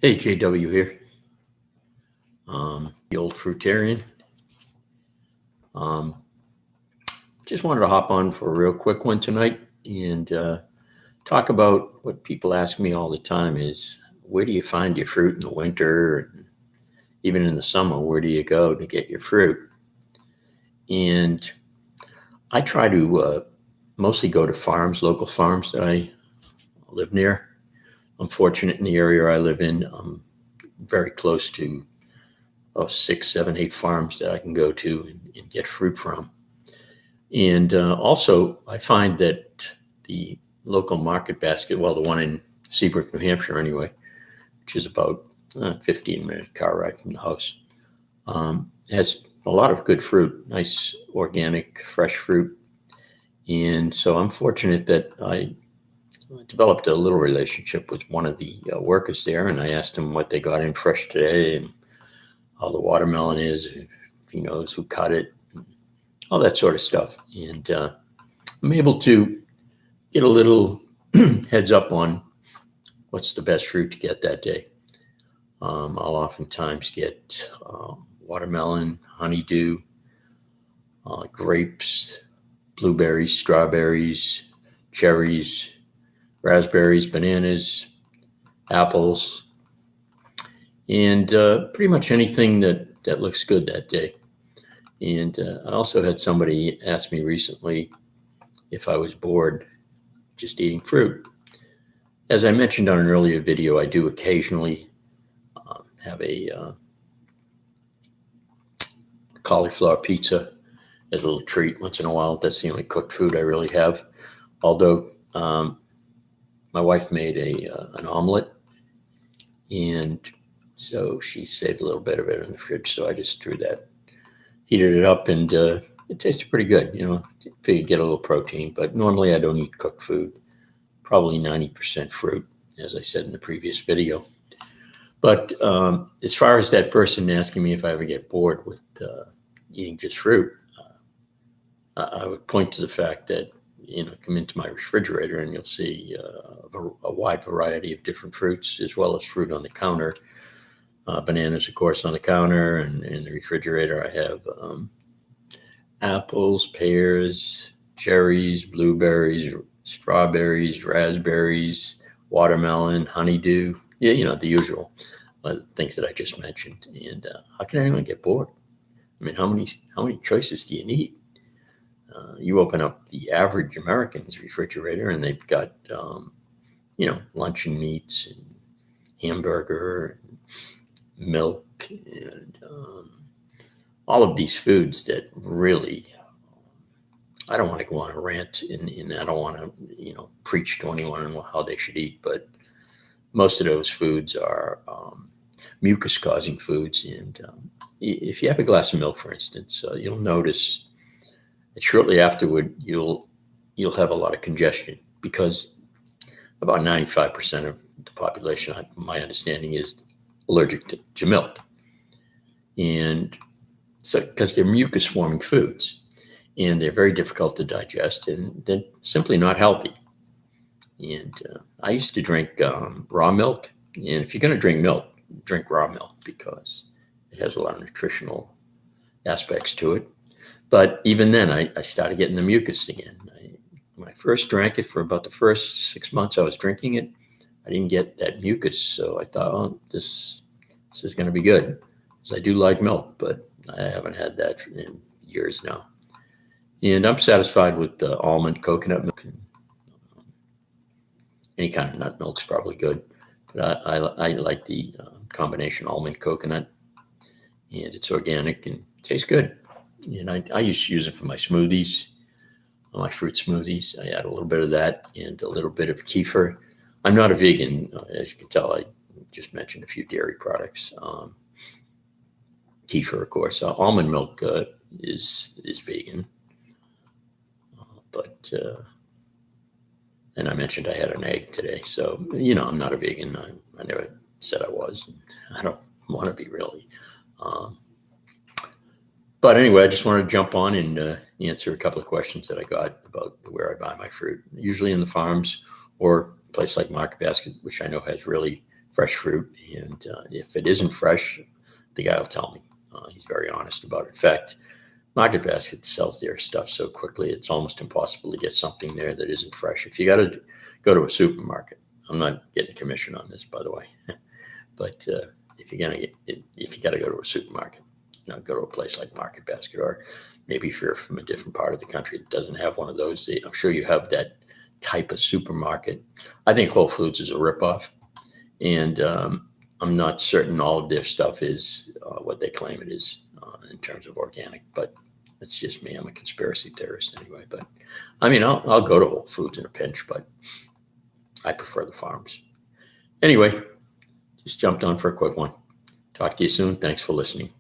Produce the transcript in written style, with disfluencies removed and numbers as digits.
Hey, JW here. The Old Fruitarian. Just wanted to hop on for a real quick one tonight and talk about what people ask me all the time is, where do you find your fruit in the winter? And even in the summer, where do you go to get your fruit? And I try to mostly go to farms, local farms that I live near. I'm fortunate in the area I live in. I'm very close to 6, 7, 8 farms that I can go to and get fruit from. And also, I find that the local market basket, well, the one in Seabrook, New Hampshire anyway, which is about a 15-minute car ride from the house, has a lot of good fruit, nice organic, fresh fruit. And so I'm fortunate that I developed a little relationship with one of the workers there, and I asked him what they got in fresh today and how the watermelon is, if he knows who cut it, all that sort of stuff. And I'm able to get a little heads up on what's the best fruit to get that day. I'll oftentimes get watermelon, honeydew, grapes, blueberries, strawberries, cherries, raspberries, bananas, apples, and pretty much anything that looks good that day. And I also had somebody ask me recently if I was bored just eating fruit. As I mentioned on an earlier video, I do occasionally have a cauliflower pizza as a little treat once in a while. That's the only cooked food I really have. Although my wife made an omelet, and so she saved a little bit of it in the fridge. So I just threw that, heated it up, and it tasted pretty good. You know, figured get a little protein, but normally I don't eat cooked food. Probably 90% fruit, as I said in the previous video. But as far as that person asking me if I ever get bored with eating just fruit, I would point to the fact that, come into my refrigerator and you'll see a wide variety of different fruits, as well as fruit on the counter. Bananas, of course, on the counter, and in the refrigerator I have apples, pears, cherries, blueberries, strawberries, raspberries, watermelon, honeydew. Yeah, the usual things that I just mentioned. And how can anyone get bored? I mean, how many choices do you need? You open up the average American's refrigerator, and they've got luncheon meats and hamburger, and milk, and all of these foods that really, I don't want to go on a rant, and I don't want to preach to anyone on how they should eat, but most of those foods are mucus causing foods. And if you have a glass of milk, for instance, you'll notice that shortly afterward you'll have a lot of congestion, because about 95% of the population, my understanding, is allergic to milk. And so, because they're mucus forming foods and they're very difficult to digest, and they're simply not healthy. And I used to drink raw milk. And if you're going to drink milk, drink raw milk, because it has a lot of nutritional aspects to it. But even then, I started getting the mucus again. When I first drank it, for about the first 6 months I was drinking it, I didn't get that mucus. So I thought, oh, this is going to be good, because I do like milk, but I haven't had that in years now. And I'm satisfied with the almond, coconut milk. And any kind of nut milk's probably good, but I like the combination almond coconut, and it's organic and tastes good. And I used to use it for my smoothies, my fruit smoothies. I add a little bit of that and a little bit of kefir. I'm not a vegan, as you can tell. I just mentioned a few dairy products. Kefir, of course. Almond milk is vegan, but and I mentioned I had an egg today. So, I'm not a vegan. I never said I was. I don't want to be, really. But anyway, I just wanted to jump on and answer a couple of questions that I got about where I buy my fruit. Usually in the farms, or a place like Market Basket, which I know has really fresh fruit. And if it isn't fresh, the guy will tell me. He's very honest about it. In fact, Market Basket sells their stuff so quickly, it's almost impossible to get something there that isn't fresh. If you got to go to a supermarket, I'm not getting commission on this, by the way, but if you got to go to a supermarket, go to a place like Market Basket, or maybe if you're from a different part of the country that doesn't have one of those, I'm sure you have that type of supermarket. I think Whole Foods is a ripoff, and I'm not certain all of their stuff is what they claim it is in terms of organic, but that's just me. I'm a conspiracy theorist anyway. But I mean, I'll go to Whole Foods in a pinch, but I prefer the farms. Anyway, just jumped on for a quick one. Talk to you soon. Thanks for listening.